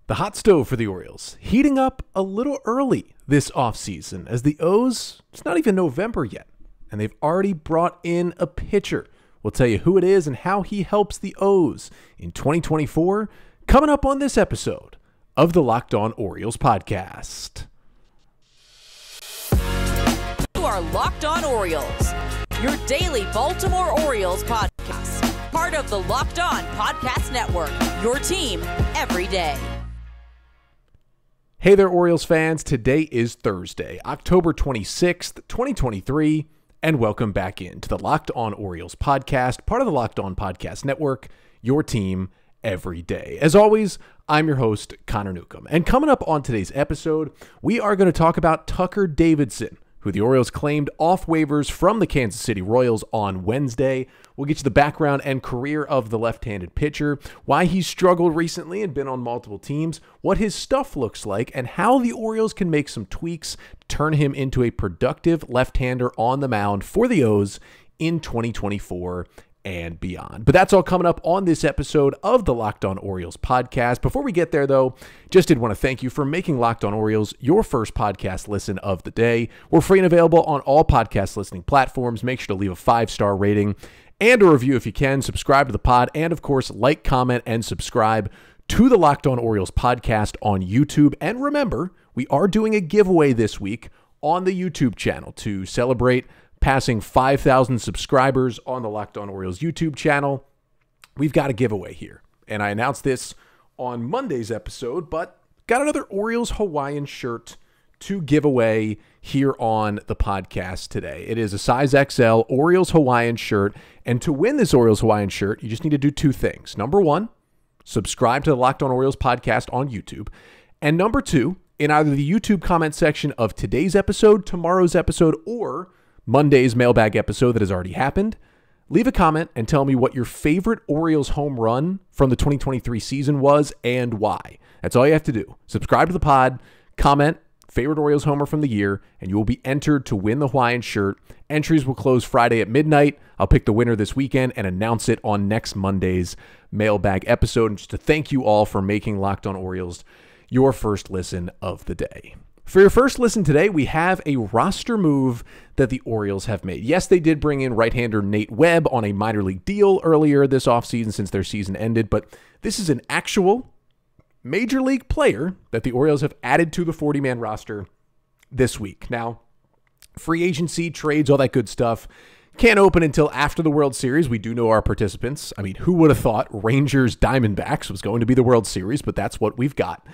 The hot stove for the Orioles heating up a little early this offseason as the O's, it's not even November yet, and they've already brought in a pitcher. We'll tell you who it is and how he helps the O's in 2024 coming up on this episode of the Locked On Orioles podcast. You are Locked On Orioles, your daily Baltimore Orioles podcast, part of the Locked On Podcast Network, your team every day. Hey there, Orioles fans. Today is Thursday, October 26th, 2023, and welcome back into the Locked On Orioles podcast, part of the Locked On Podcast Network, your team every day. As always, I'm your host, Connor Newcomb. And coming up on today's episode, we are going to talk about Tucker Davidson, who the Orioles claimed off waivers from the Kansas City Royals on Wednesday. We'll get you the background and career of the left-handed pitcher, why he's struggled recently and been on multiple teams, what his stuff looks like, and how the Orioles can make some tweaks to turn him into a productive left-hander on the mound for the O's in 2024 and beyond. But that's all coming up on this episode of the Locked On Orioles podcast. Before we get there, though, just did want to thank you for making Locked On Orioles your first podcast listen of the day. We're free and available on all podcast listening platforms. Make sure to leave a 5-star rating and a review if you can. Subscribe to the pod, and of course, like, comment, and subscribe to the Locked On Orioles podcast on YouTube. And remember, we are doing a giveaway this week on the YouTube channel to celebrate passing 5,000 subscribers on the Locked On Orioles YouTube channel. We've got a giveaway here, and I announced this on Monday's episode, but got another Orioles Hawaiian shirt to give away here on the podcast today. It is a size XL Orioles Hawaiian shirt, and to win this Orioles Hawaiian shirt, you just need to do two things. Number one, subscribe to the Locked On Orioles podcast on YouTube, and number two, in either the YouTube comment section of today's episode, tomorrow's episode, or Monday's mailbag episode that has already happened, leave a comment and tell me what your favorite Orioles home run from the 2023 season was and why. That's all you have to do. Subscribe to the pod, comment, favorite Orioles homer from the year, and you will be entered to win the Hawaiian shirt. Entries will close Friday at midnight. I'll pick the winner this weekend and announce it on next Monday's mailbag episode. And just to thank you all for making Locked On Orioles your first listen of the day. For your first listen today, we have a roster move that the Orioles have made. Yes, they did bring in right-hander Nate Webb on a minor league deal earlier this offseason since their season ended, but this is an actual major league player that the Orioles have added to the 40-man roster this week. Now, free agency, trades, all that good stuff can't open until after the World Series. We do know our participants. I mean, who would have thought Rangers Diamondbacks was going to be the World Series, but that's what we've got.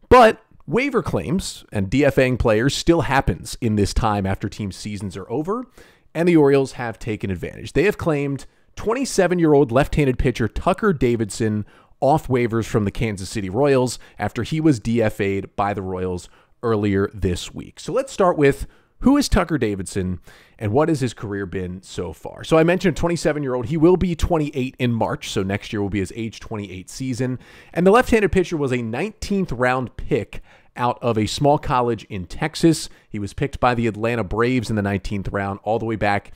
But waiver claims and DFAing players still happens in this time after team seasons are over, and the Orioles have taken advantage. They have claimed 27-year-old left-handed pitcher Tucker Davidson off waivers from the Kansas City Royals after he was DFA'd by the Royals earlier this week. So let's start with who is Tucker Davidson and what has his career been so far? So I mentioned 27-year-old. He will be 28 in March, so next year will be his age 28 season. And the left-handed pitcher was a 19th round pick out of a small college in Texas. He was picked by the Atlanta Braves in the 19th round all the way back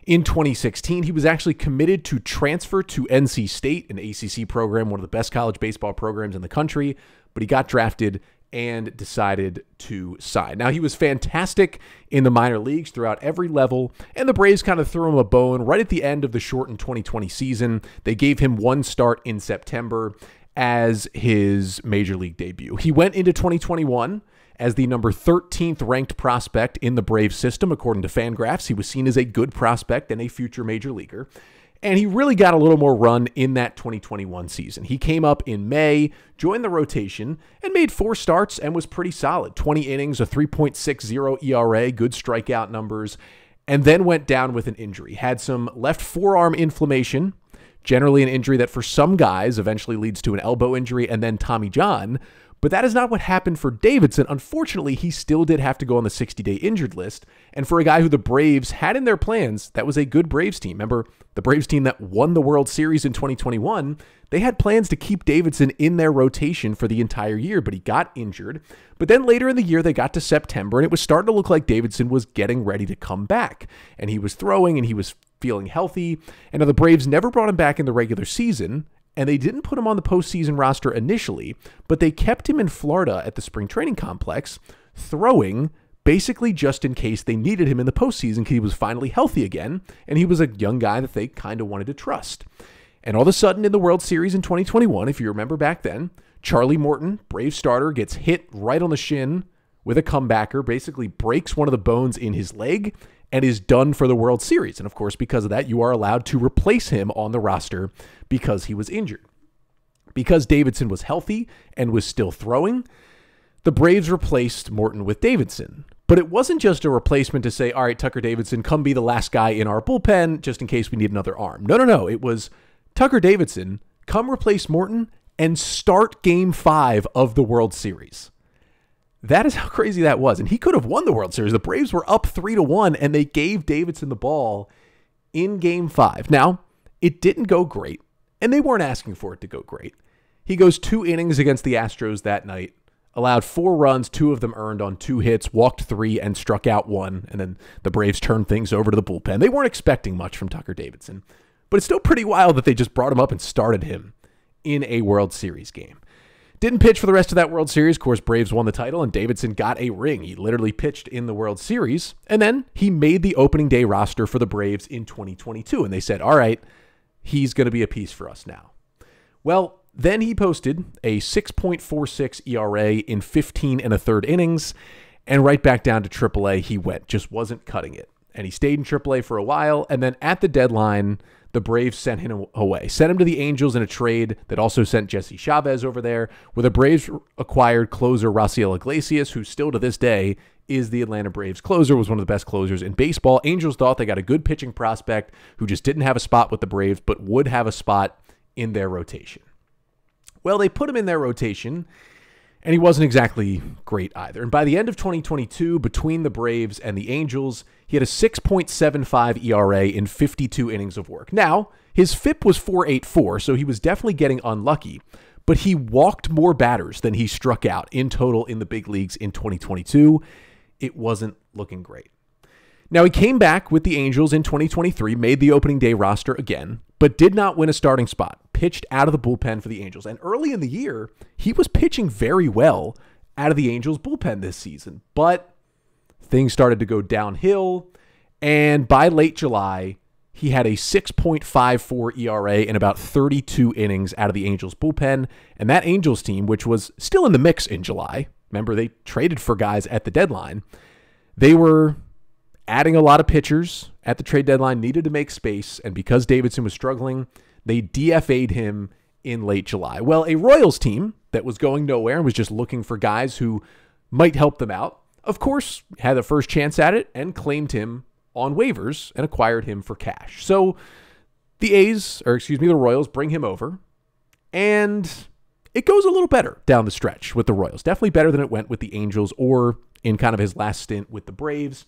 in 2016. He was actually committed to transfer to NC State, an ACC program, one of the best college baseball programs in the country, but he got drafted and decided to sign. Now, he was fantastic in the minor leagues throughout every level, and the Braves kind of threw him a bone right at the end of the shortened 2020 season. They gave him one start in September as his major league debut. He went into 2021 as the number 13th ranked prospect in the Braves system, according to FanGraphs. He was seen as a good prospect and a future major leaguer. And he really got a little more run in that 2021 season. He came up in May, joined the rotation, and made 4 starts and was pretty solid. 20 innings, a 3.60 ERA, good strikeout numbers, and then went down with an injury. Had some left forearm inflammation, generally an injury that for some guys eventually leads to an elbow injury and then Tommy John. But that is not what happened for Davidson. Unfortunately, he still did have to go on the 60-day injured list. And for a guy who the Braves had in their plans, that was a good Braves team. Remember, the Braves team that won the World Series in 2021, they had plans to keep Davidson in their rotation for the entire year, but he got injured. But then later in the year, they got to September, and it was starting to look like Davidson was getting ready to come back. And he was throwing, and he was feeling healthy. And now the Braves never brought him back in the regular season. and they didn't put him on the postseason roster initially, but they kept him in Florida at the spring training complex, throwing basically just in case they needed him in the postseason because he was finally healthy again, and he was a young guy that they kind of wanted to trust. And all of a sudden in the World Series in 2021, if you remember back then, Charlie Morton, Brave starter, gets hit right on the shin with a comebacker, basically breaks one of the bones in his leg, and is done for the World Series. And of course, because of that, you are allowed to replace him on the roster because he was injured. Because Davidson was healthy and was still throwing, the Braves replaced Morton with Davidson. But it wasn't just a replacement to say, all right, Tucker Davidson, come be the last guy in our bullpen just in case we need another arm. No. It was Tucker Davidson, come replace Morton and start Game 5 of the World Series. That is how crazy that was. And he could have won the World Series. The Braves were up 3-1, and they gave Davidson the ball in Game 5. Now, it didn't go great, and they weren't asking for it to go great. He goes 2 innings against the Astros that night, allowed 4 runs, 2 of them earned on 2 hits, walked 3, and struck out 1, and then the Braves turned things over to the bullpen. They weren't expecting much from Tucker Davidson, but it's still pretty wild that they just brought him up and started him in a World Series game. Didn't pitch for the rest of that World Series. Of course, Braves won the title, and Davidson got a ring. He literally pitched in the World Series, and then he made the opening day roster for the Braves in 2022, and they said, all right, he's going to be a piece for us now. Well, then he posted a 6.46 ERA in 15 1/3 innings, and right back down to AAA he went. Just wasn't cutting it. And he stayed in AAA for a while, and then at the deadline, the Braves sent him away. Sent him to the Angels in a trade that also sent Jesse Chavez over there, where the Braves acquired closer Raciel Iglesias, who still to this day is the Atlanta Braves closer, was one of the best closers in baseball. Angels thought they got a good pitching prospect who just didn't have a spot with the Braves, but would have a spot in their rotation. Well, they put him in their rotation, and he wasn't exactly great either. And by the end of 2022, between the Braves and the Angels, he had a 6.75 ERA in 52 innings of work. Now, his FIP was 4.84, so he was definitely getting unlucky, but he walked more batters than he struck out in total in the big leagues in 2022. It wasn't looking great. Now, he came back with the Angels in 2023, made the opening day roster again, but did not win a starting spot. Pitched out of the bullpen for the Angels. And early in the year, he was pitching very well out of the Angels bullpen this season. But things started to go downhill. And by late July, he had a 6.54 ERA in about 32 innings out of the Angels bullpen. And that Angels team, which was still in the mix in July, remember they traded for guys at the deadline, they were adding a lot of pitchers at the trade deadline, needed to make space. And because Davidson was struggling, they DFA'd him in late July. Well, a Royals team that was going nowhere and was just looking for guys who might help them out, of course, had the first chance at it and claimed him on waivers and acquired him for cash. So the Royals bring him over, and it goes a little better down the stretch with the Royals. Definitely better than it went with the Angels or in kind of his last stint with the Braves,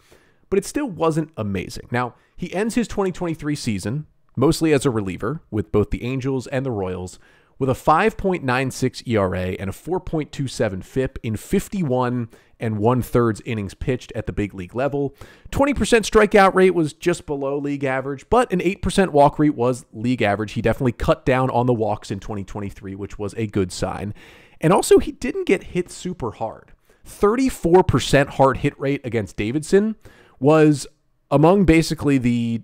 but it still wasn't amazing. Now, he ends his 2023 season mostly as a reliever with both the Angels and the Royals, with a 5.96 ERA and a 4.27 FIP in 51 1/3 innings pitched at the big league level. 20% strikeout rate was just below league average, but an 8% walk rate was league average. He definitely cut down on the walks in 2023, which was a good sign. And also, he didn't get hit super hard. 34% hard hit rate against Davidson was among basically the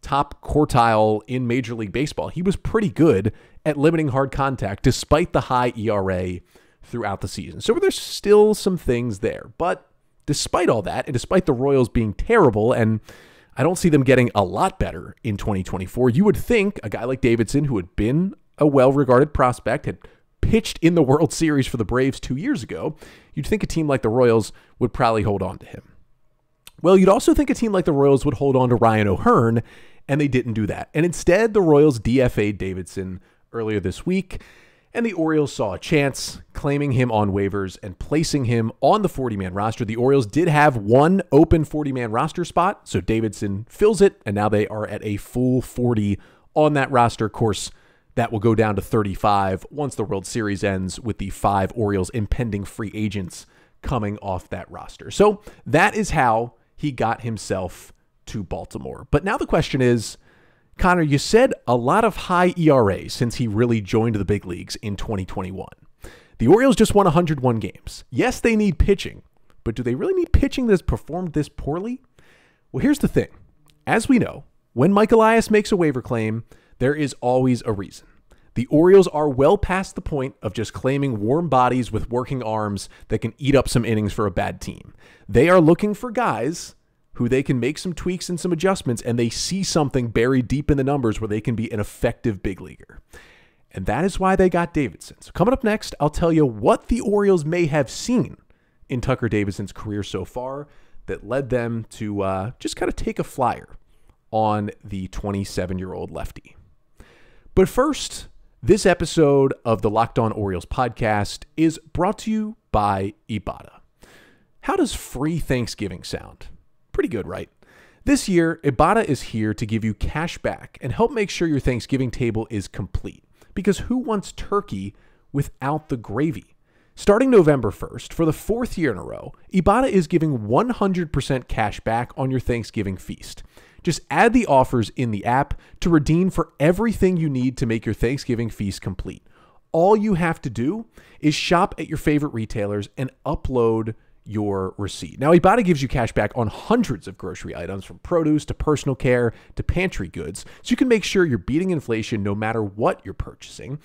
top quartile in Major League Baseball. He was pretty good at limiting hard contact despite the high ERA throughout the season. So there's still some things there. But despite all that, and despite the Royals being terrible, and I don't see them getting a lot better in 2024, you would think a guy like Davidson, who had been a well-regarded prospect, had pitched in the World Series for the Braves 2 years ago, you'd think a team like the Royals would probably hold on to him. Well, you'd also think a team like the Royals would hold on to Ryan O'Hearn, and they didn't do that. And instead, the Royals DFA'd Davidson earlier this week, and the Orioles saw a chance, claiming him on waivers and placing him on the 40-man roster. The Orioles did have one open 40-man roster spot, so Davidson fills it, and now they are at a full 40 on that roster. Of course, that will go down to 35 once the World Series ends, with the 5 Orioles impending free agents coming off that roster. So that is how he got himself to Baltimore. But now the question is, Connor, you said a lot of high ERA since he really joined the big leagues in 2021. The Orioles just won 101 games. Yes, they need pitching, but do they really need pitching that's performed this poorly? Well, here's the thing. As we know, when Mike Elias makes a waiver claim, there is always a reason. The Orioles are well past the point of just claiming warm bodies with working arms that can eat up some innings for a bad team. They are looking for guys who they can make some tweaks and some adjustments, and they see something buried deep in the numbers where they can be an effective big leaguer. And that is why they got Davidson. So coming up next, I'll tell you what the Orioles may have seen in Tucker Davidson's career so far that led them to just kind of take a flyer on the 27-year-old lefty. But first, this episode of the Locked On Orioles podcast is brought to you by Ibotta. How does free Thanksgiving sound? Pretty good, right? This year, Ibotta is here to give you cash back and help make sure your Thanksgiving table is complete. Because who wants turkey without the gravy? Starting November 1st, for the 4th year in a row, Ibotta is giving 100% cash back on your Thanksgiving feast. Just add the offers in the app to redeem for everything you need to make your Thanksgiving feast complete. All you have to do is shop at your favorite retailers and upload your receipt. Now, Ibotta gives you cash back on hundreds of grocery items, from produce to personal care to pantry goods, so you can make sure you're beating inflation no matter what you're purchasing.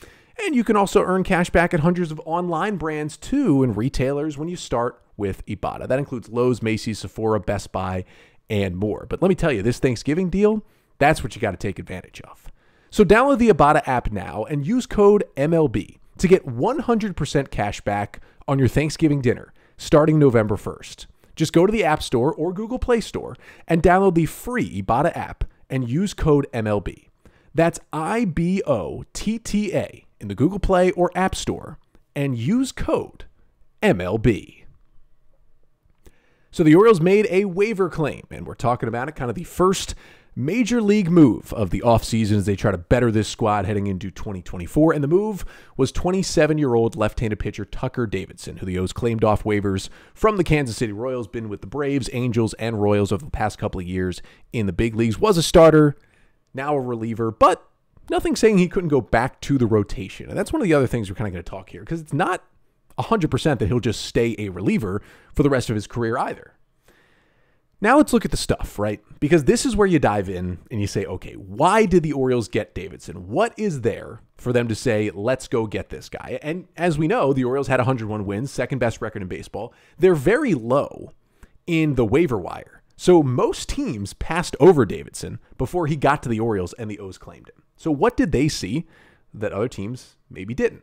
And you can also earn cash back at hundreds of online brands too and retailers when you start with Ibotta. That includes Lowe's, Macy's, Sephora, Best Buy, and more. But let me tell you, this Thanksgiving deal, that's what you got to take advantage of. So download the Ibotta app now and use code MLB to get 100% cash back on your Thanksgiving dinner starting November 1st. Just go to the App Store or Google Play Store and download the free Ibotta app and use code MLB. That's IBOTTA in the Google Play or App Store and use code MLB. So the Orioles made a waiver claim, and we're talking about it, kind of the first major league move of the offseason as they try to better this squad heading into 2024. And the move was 27-year-old left-handed pitcher Tucker Davidson, who the O's claimed off waivers from the Kansas City Royals, been with the Braves, Angels, and Royals over the past couple of years in the big leagues, was a starter, now a reliever, but nothing saying he couldn't go back to the rotation. And that's one of the other things we're kind of going to talk here, because it's not 100% that he'll just stay a reliever for the rest of his career either. Now let's look at the stuff, right? Because this is where you dive in and you say, okay, why did the Orioles get Davidson? What is there for them to say, let's go get this guy? And as we know, the Orioles had 101 wins, second best record in baseball. They're very low in the waiver wire. So most teams passed over Davidson before he got to the Orioles and the O's claimed him. So what did they see that other teams maybe didn't?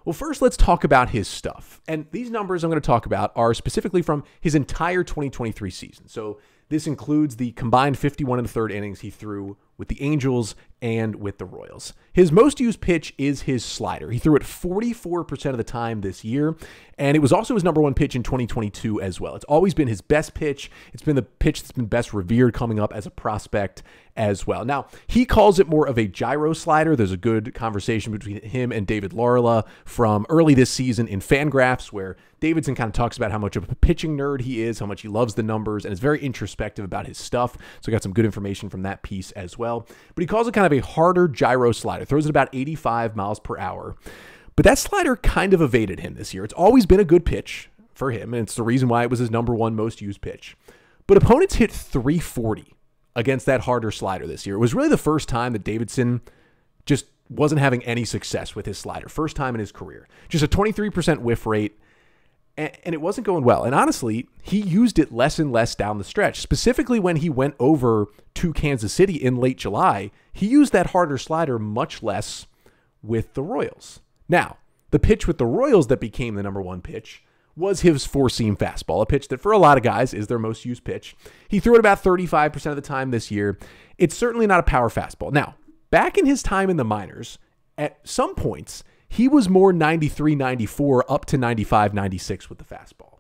Well, first, let's talk about his stuff. And these numbers I'm going to talk about are specifically from his entire 2023 season. So this includes the combined 51 and a third innings he threw with the Angels and with the Royals. His most used pitch is his slider. He threw it 44% of the time this year, and it was also his number one pitch in 2022 as well. It's always been his best pitch. It's been the pitch that's been best revered coming up as a prospect as well. Now, he calls it more of a gyro slider. There's a good conversation between him and David Larla from early this season in Fangraphs, where Davidson kind of talks about how much of a pitching nerd he is, how much he loves the numbers, and is very introspective about his stuff. So I got some good information from that piece as well. But he calls it kind of a harder gyro slider. Throws it about 85 miles per hour. But that slider kind of evaded him this year. It's always been a good pitch for him, and it's the reason why it was his number one most used pitch. But opponents hit 340 against that harder slider this year. It was really the first time that Davidson just wasn't having any success with his slider. First time in his career. Just a 23% whiff rate, and it wasn't going well. And honestly, he used it less and less down the stretch. Specifically when he went over to Kansas City in late July, he used that harder slider much less with the Royals. Now, the pitch with the Royals that became the number one pitch was his four-seam fastball, a pitch that for a lot of guys is their most used pitch. He threw it about 35% of the time this year. It's certainly not a power fastball. Now, back in his time in the minors, at some points, he was more 93, 94, up to 95, 96 with the fastball.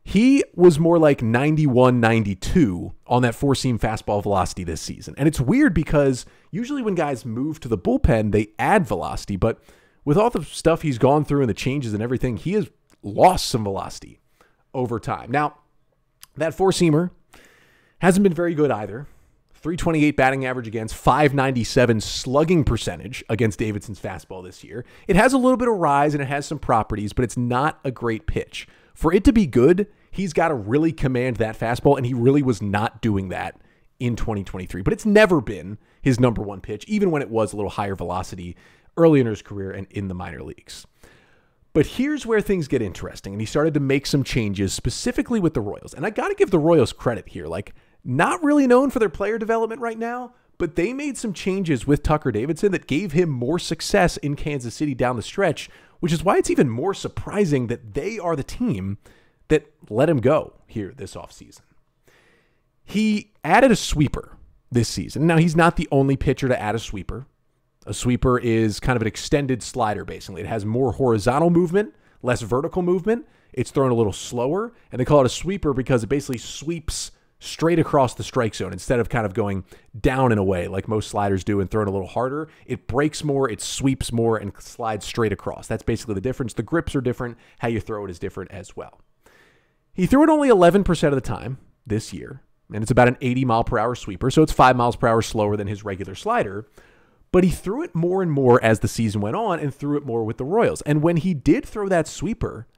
He was more like 91, 92 on that four-seam fastball velocity this season. And it's weird because usually when guys move to the bullpen, they add velocity. But with all the stuff he's gone through and the changes and everything, he has lost some velocity over time. Now, that four-seamer hasn't been very good either. .328 batting average against, .597 slugging percentage against Davidson's fastball this year. It has a little bit of rise and it has some properties, but it's not a great pitch. For it to be good, he's got to really command that fastball, and he really was not doing that in 2023. But it's never been his number one pitch, even when it was a little higher velocity early in his career and in the minor leagues. But here's where things get interesting, and he started to make some changes specifically with the Royals. And I got to give the Royals credit here. Like, not really known for their player development right now, but they made some changes with Tucker Davidson that gave him more success in Kansas City down the stretch, which is why it's even more surprising that they are the team that let him go here this offseason. He added a sweeper this season. Now, he's not the only pitcher to add a sweeper. A sweeper is kind of an extended slider, basically. It has more horizontal movement, less vertical movement. It's thrown a little slower, and they call it a sweeper because it basically sweeps straight across the strike zone instead of kind of going down and away like most sliders do and throwing a little harder. It breaks more, it sweeps more, and slides straight across. That's basically the difference. The grips are different. How you throw it is different as well. He threw it only 11% of the time this year, and it's about an 80-mile-per-hour sweeper, so it's 5 miles per hour slower than his regular slider. But he threw it more and more as the season went on and threw it more with the Royals. And when he did throw that sweeper,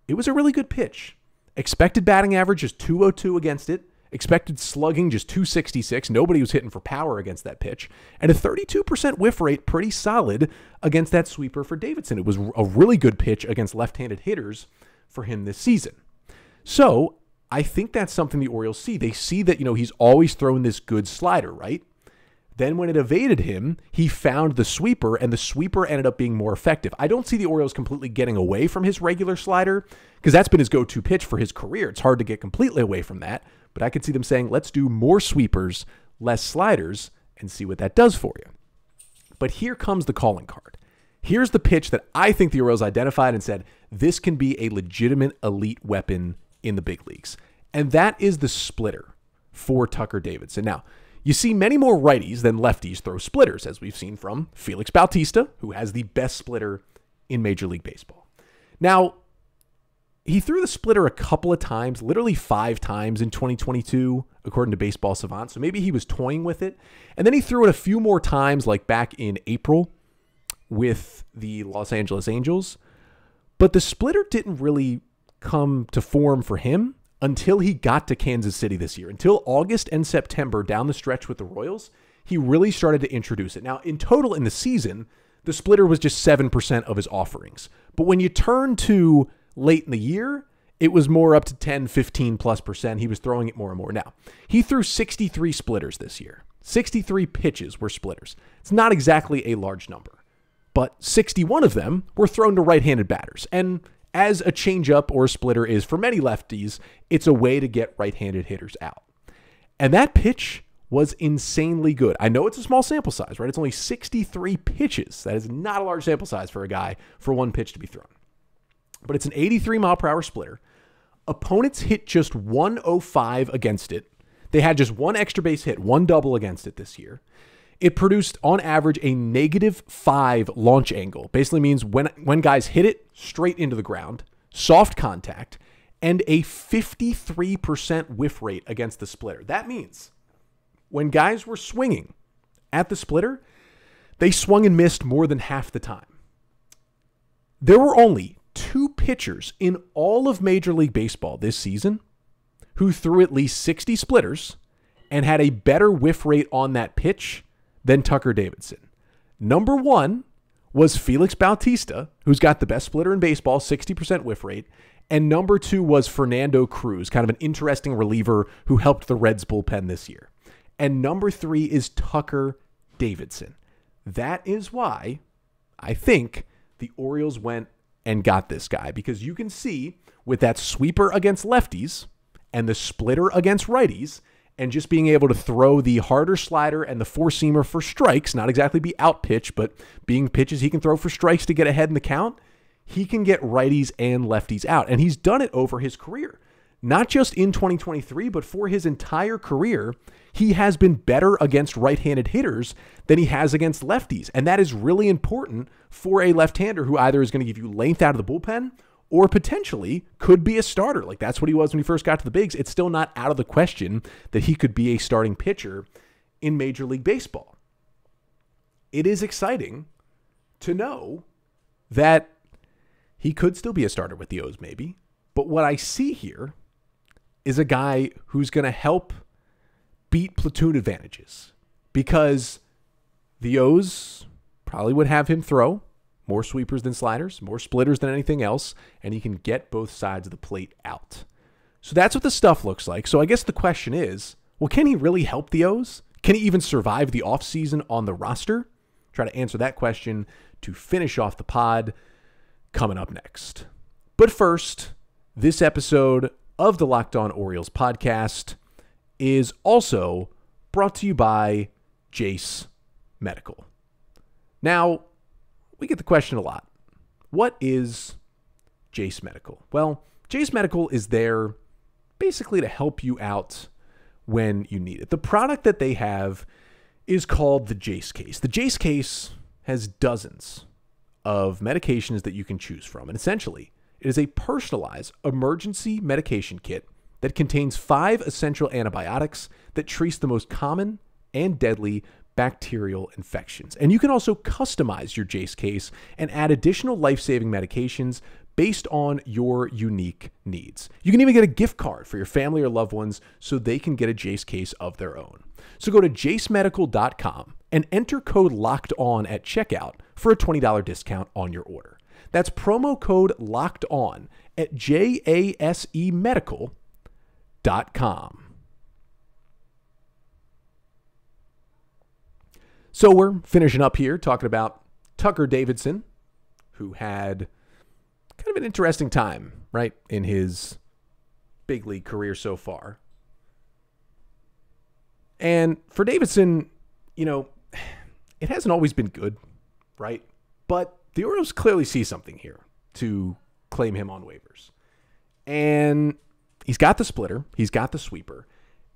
it was a really good pitch. Expected batting average is .202 against it. Expected slugging just .266. Nobody was hitting for power against that pitch. And a 32% whiff rate, pretty solid against that sweeper for Davidson. It was a really good pitch against left-handed hitters for him this season. So I think that's something the Orioles see. They see that, he's always throwing this good slider, right? Then when it evaded him, he found the sweeper, and the sweeper ended up being more effective. I don't see the Orioles completely getting away from his regular slider because that's been his go-to pitch for his career. It's hard to get completely away from that, but I could see them saying, let's do more sweepers, less sliders, and see what that does for you. But here comes the calling card. Here's the pitch that I think the Orioles identified and said, this can be a legitimate elite weapon in the big leagues. And that is the splitter for Tucker Davidson. Now, you see many more righties than lefties throw splitters, as we've seen from Felix Bautista, who has the best splitter in Major League Baseball. Now, he threw the splitter a couple of times, literally 5 times in 2022, according to Baseball Savant. So maybe he was toying with it. And then he threw it a few more times, like back in April with the Los Angeles Angels. But the splitter didn't really come to form for him until he got to Kansas City this year. Until August and September down the stretch with the Royals, he really started to introduce it. Now, in total in the season, the splitter was just 7% of his offerings. But when you turn to late in the year, it was more up to 10, 15+%. He was throwing it more and more. Now, he threw 63 splitters this year. 63 pitches were splitters. It's not exactly a large number, but 61 of them were thrown to right-handed batters. And as a changeup or a splitter is for many lefties, it's a way to get right-handed hitters out. And that pitch was insanely good. I know it's a small sample size, right? It's only 63 pitches. That is not a large sample size for a guy for one pitch to be thrown. But it's an 83-mile-per-hour splitter. Opponents hit just 105 against it. They had just one extra base hit, one double against it this year. It produced, on average, a -5 launch angle. Basically means when guys hit it straight into the ground, soft contact, and a 53% whiff rate against the splitter. That means when guys were swinging at the splitter, they swung and missed more than half the time. There were only 2 pitchers in all of Major League Baseball this season who threw at least 60 splitters and had a better whiff rate on that pitch than Tucker Davidson. Number 1 was Felix Bautista, who's got the best splitter in baseball, 60% whiff rate. And number 2 was Fernando Cruz, kind of an interesting reliever who helped the Reds bullpen this year. And number 3 is Tucker Davidson. That is why I think the Orioles went and got this guy, because you can see with that sweeper against lefties and the splitter against righties, and just being able to throw the harder slider and the four-seamer for strikes, not exactly be out pitch, but being pitches he can throw for strikes to get ahead in the count, he can get righties and lefties out. And he's done it over his career. Not just in 2023, but for his entire career, he has been better against right-handed hitters than he has against lefties. And that is really important for a left-hander who either is going to give you length out of the bullpen or potentially could be a starter. Like that's what he was when he first got to the bigs. It's still not out of the question that he could be a starting pitcher in Major League Baseball. It is exciting to know that he could still be a starter with the O's maybe. But what I see here is a guy who's going to help beat platoon advantages, because the O's probably would have him throw more sweepers than sliders, more splitters than anything else, and he can get both sides of the plate out. So that's what the stuff looks like. So I guess the question is, well, can he really help the O's? Can he even survive the offseason on the roster? Try to answer that question to finish off the pod coming up next. But first, this episode of the Locked On Orioles podcast is also brought to you by Jase Medical. Now, we get the question a lot. What is Jase Medical? Well, Jase Medical is there basically to help you out when you need it. The product that they have is called the Jase Case. The Jase Case has dozens of medications that you can choose from. And essentially, it is a personalized emergency medication kit that contains 5 essential antibiotics that treats the most common and deadly bacterial infections. And you can also customize your Jase Case and add additional life-saving medications based on your unique needs. You can even get a gift card for your family or loved ones so they can get a Jase Case of their own. So go to jasemedical.com and enter code LOCKEDON at checkout for a $20 discount on your order. That's promo code LOCKEDON at jasemedical.com. So we're finishing up here talking about Tucker Davidson, who had kind of an interesting time, right, in his big league career so far. And for Davidson, you know, it hasn't always been good, right? But the Orioles clearly see something here to claim him on waivers. And he's got the splitter, he's got the sweeper.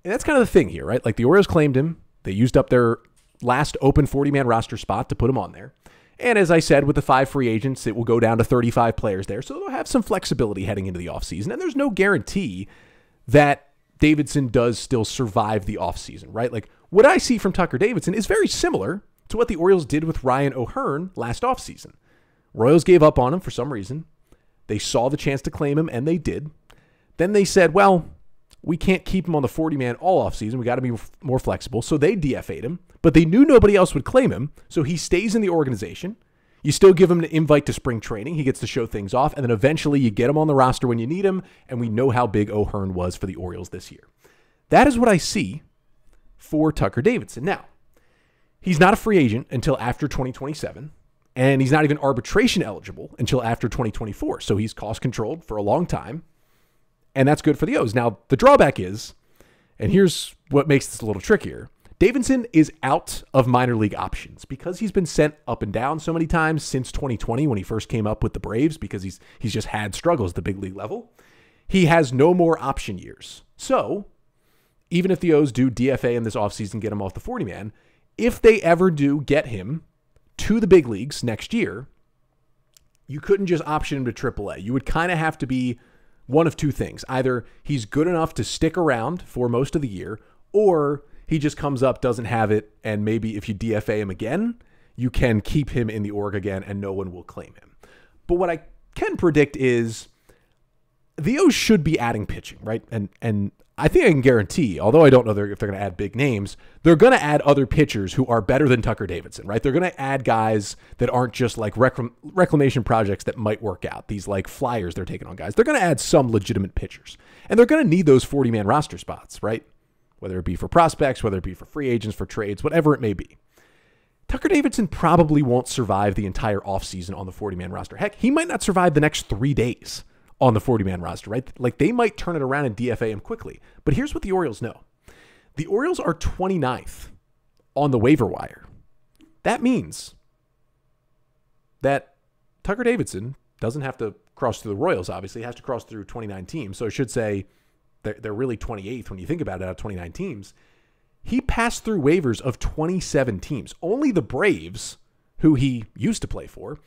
And that's kind of the thing here, right? Like, the Orioles claimed him. They used up their last open 40-man roster spot to put him on there. And as I said, with the 5 free agents, it will go down to 35 players there. So they'll have some flexibility heading into the offseason. And there's no guarantee that Davidson does still survive the offseason, right? Like, what I see from Tucker Davidson is very similar to what the Orioles did with Ryan O'Hearn last offseason. Royals gave up on him for some reason. They saw the chance to claim him, and they did. Then they said, well, we can't keep him on the 40-man all offseason. We got to be more flexible. So they DFA'd him, but they knew nobody else would claim him. So he stays in the organization. You still give him an invite to spring training. He gets to show things off. And then eventually you get him on the roster when you need him. And we know how big O'Hearn was for the Orioles this year. That is what I see for Tucker Davidson. Now, he's not a free agent until after 2027. And he's not even arbitration eligible until after 2024. So he's cost controlled for a long time. And that's good for the O's. Now, the drawback is, and here's what makes this a little trickier, Davidson is out of minor league options because he's been sent up and down so many times since 2020 when he first came up with the Braves, because he's just had struggles at the big league level. He has no more option years. So even if the O's do DFA in this offseason, get him off the 40-man, if they ever do get him to the big leagues next year, you couldn't just option him to AAA. You would kind of have to be one of two things. Either he's good enough to stick around for most of the year, or he just comes up, doesn't have it, and maybe if you DFA him again, you can keep him in the org again and no one will claim him. But what I can predict is the O's should be adding pitching, right? And I think I can guarantee, although I don't know if they're going to add big names, they're going to add other pitchers who are better than Tucker Davidson, right? They're going to add guys that aren't just like reclamation projects that might work out. These like flyers they're taking on guys. They're going to add some legitimate pitchers. And they're going to need those 40-man roster spots, right? Whether it be for prospects, whether it be for free agents, for trades, whatever it may be. Tucker Davidson probably won't survive the entire offseason on the 40-man roster. Heck, he might not survive the next 3 days on the 40-man roster, right? Like, they might turn it around and DFA him quickly. But here's what the Orioles know. The Orioles are 29th on the waiver wire. That means that Tucker Davidson doesn't have to cross through the Royals, obviously. He has to cross through 29 teams. So I should say they're really 28th when you think about it, out of 29 teams. He passed through waivers of 27 teams. Only the Braves, who he used to play for,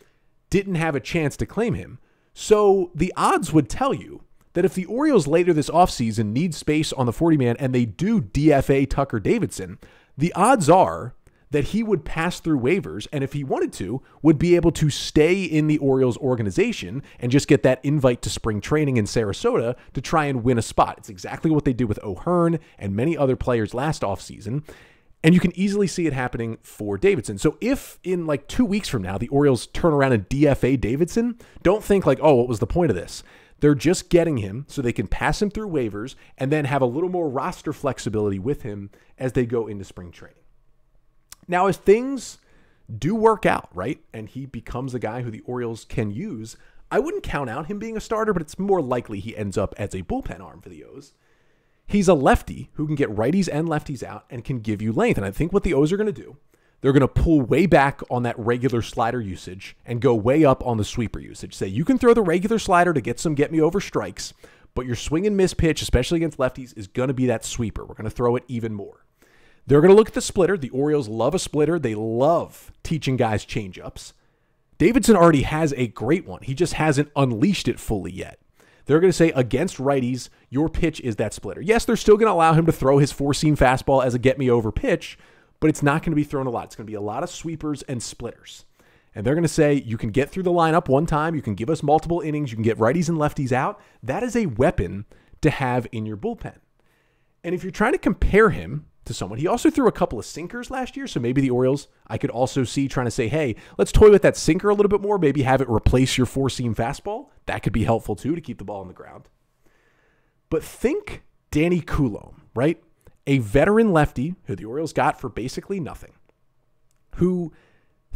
didn't have a chance to claim him. So the odds would tell you that if the Orioles later this offseason need space on the 40-man and they do DFA Tucker Davidson, the odds are that he would pass through waivers, and if he wanted to, would be able to stay in the Orioles organization and just get that invite to spring training in Sarasota to try and win a spot. It's exactly what they did with O'Hearn and many other players last offseason, and you can easily see it happening for Davidson. So if in like 2 weeks from now, the Orioles turn around and DFA Davidson, don't think like, oh, what was the point of this? They're just getting him so they can pass him through waivers and then have a little more roster flexibility with him as they go into spring training. Now, as things do work out, right, and he becomes a guy who the Orioles can use, I wouldn't count out him being a starter, but it's more likely he ends up as a bullpen arm for the O's. He's a lefty who can get righties and lefties out and can give you length. And I think what the O's are going to do, they're going to pull way back on that regular slider usage and go way up on the sweeper usage. Say, you can throw the regular slider to get some get-me-over strikes, but your swing and miss pitch, especially against lefties, is going to be that sweeper. We're going to throw it even more. They're going to look at the splitter. The Orioles love a splitter. They love teaching guys changeups. Davidson already has a great one. He just hasn't unleashed it fully yet. They're going to say, against righties, your pitch is that splitter. Yes, they're still going to allow him to throw his four-seam fastball as a get-me-over pitch, but it's not going to be thrown a lot. It's going to be a lot of sweepers and splitters. And they're going to say, you can get through the lineup one time. You can give us multiple innings. You can get righties and lefties out. That is a weapon to have in your bullpen. And if you're trying to compare him to someone, he also threw a couple of sinkers last year, so maybe the Orioles, I could also see trying to say, hey, let's toy with that sinker a little bit more, maybe have it replace your four-seam fastball. That could be helpful too to keep the ball on the ground. But think Danny Coulombe, right? A veteran lefty who the Orioles got for basically nothing, who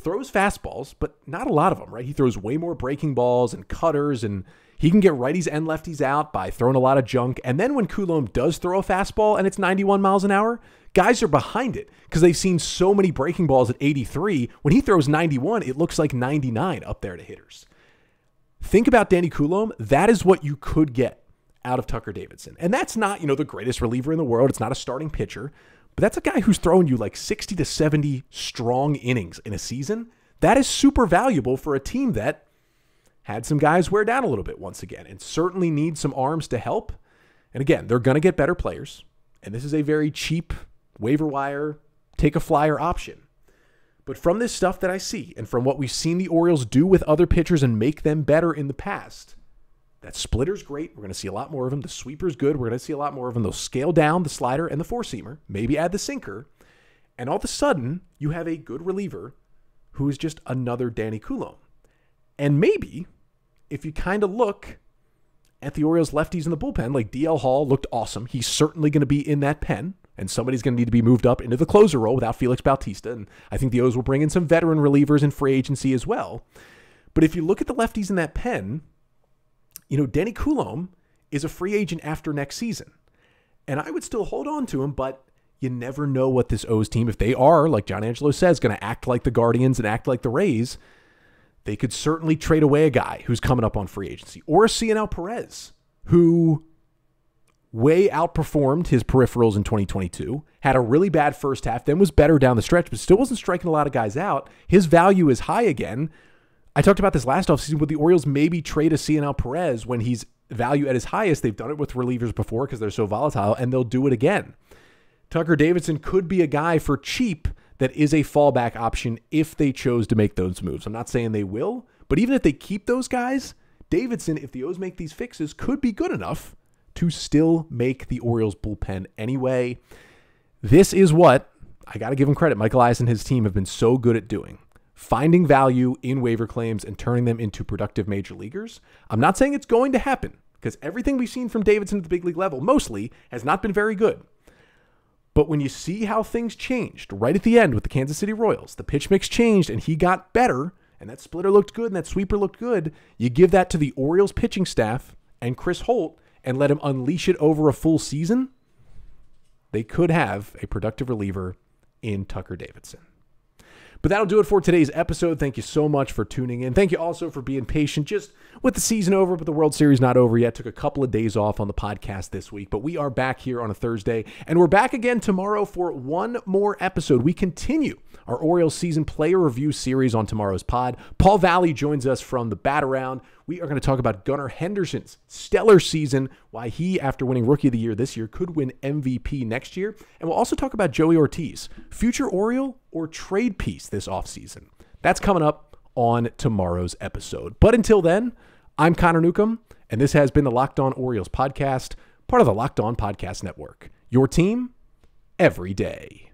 throws fastballs, but not a lot of them, right? He throws way more breaking balls and cutters, and he can get righties and lefties out by throwing a lot of junk. And then when Coulombe does throw a fastball and it's 91 miles an hour, guys are behind it because they've seen so many breaking balls at 83. When he throws 91, it looks like 99 up there to hitters. Think about Danny Coulombe. That is what you could get out of Tucker Davidson. And that's not, the greatest reliever in the world. It's not a starting pitcher, but that's a guy who's throwing you like 60 to 70 strong innings in a season. That is super valuable for a team that had some guys wear down a little bit once again and certainly need some arms to help. And again, they're going to get better players. And this is a very cheap waiver wire, take a flyer option. But from this stuff that I see and from what we've seen the Orioles do with other pitchers and make them better in the past, that splitter's great. We're going to see a lot more of them. The sweeper's good. We're going to see a lot more of them. They'll scale down the slider and the four-seamer, maybe add the sinker. And all of a sudden, you have a good reliever who is just another Danny Coulombe. And maybe if you kind of look at the Orioles lefties in the bullpen, like DL Hall looked awesome. He's certainly going to be in that pen, and somebody's going to need to be moved up into the closer role without Felix Bautista. And I think the O's will bring in some veteran relievers in free agency as well. But if you look at the lefties in that pen, Danny Coulombe is a free agent after next season. And I would still hold on to him, but you never know what this O's team, if they are, like John Angelo says, going to act like the Guardians and act like the Rays, they could certainly trade away a guy who's coming up on free agency. Or a Cionel Perez, who way outperformed his peripherals in 2022, had a really bad first half, then was better down the stretch, but still wasn't striking a lot of guys out. His value is high again. I talked about this last offseason. Would the Orioles maybe trade a Cionel Perez when he's value at his highest? They've done it with relievers before because they're so volatile, and they'll do it again. Tucker Davidson could be a guy for cheap that is a fallback option if they chose to make those moves. I'm not saying they will, but even if they keep those guys, Davidson, if the O's make these fixes, could be good enough to still make the Orioles bullpen anyway. This is what, I got to give him credit, Michael Elias and his team have been so good at doing. Finding value in waiver claims and turning them into productive major leaguers. I'm not saying it's going to happen because everything we've seen from Davidson at the big league level mostly has not been very good. But when you see how things changed right at the end with the Kansas City Royals, the pitch mix changed and he got better and that splitter looked good and that sweeper looked good, you give that to the Orioles pitching staff and Chris Holt and let him unleash it over a full season, they could have a productive reliever in Tucker Davidson. But that'll do it for today's episode. Thank you so much for tuning in. Thank you also for being patient just with the season over, but the World Series not over yet. Took a couple of days off on the podcast this week, but we are back here on a Thursday, and we're back again tomorrow for one more episode. We continue our Orioles season player review series on tomorrow's pod. Paul Valley joins us from the Bat Around. We are going to talk about Gunnar Henderson's stellar season, why he, after winning Rookie of the Year this year, could win MVP next year. And we'll also talk about Joey Ortiz, future Oriole or trade piece this offseason. That's coming up on tomorrow's episode. But until then, I'm Connor Newcomb, and this has been the Locked On Orioles podcast, part of the Locked On Podcast Network. Your team every day.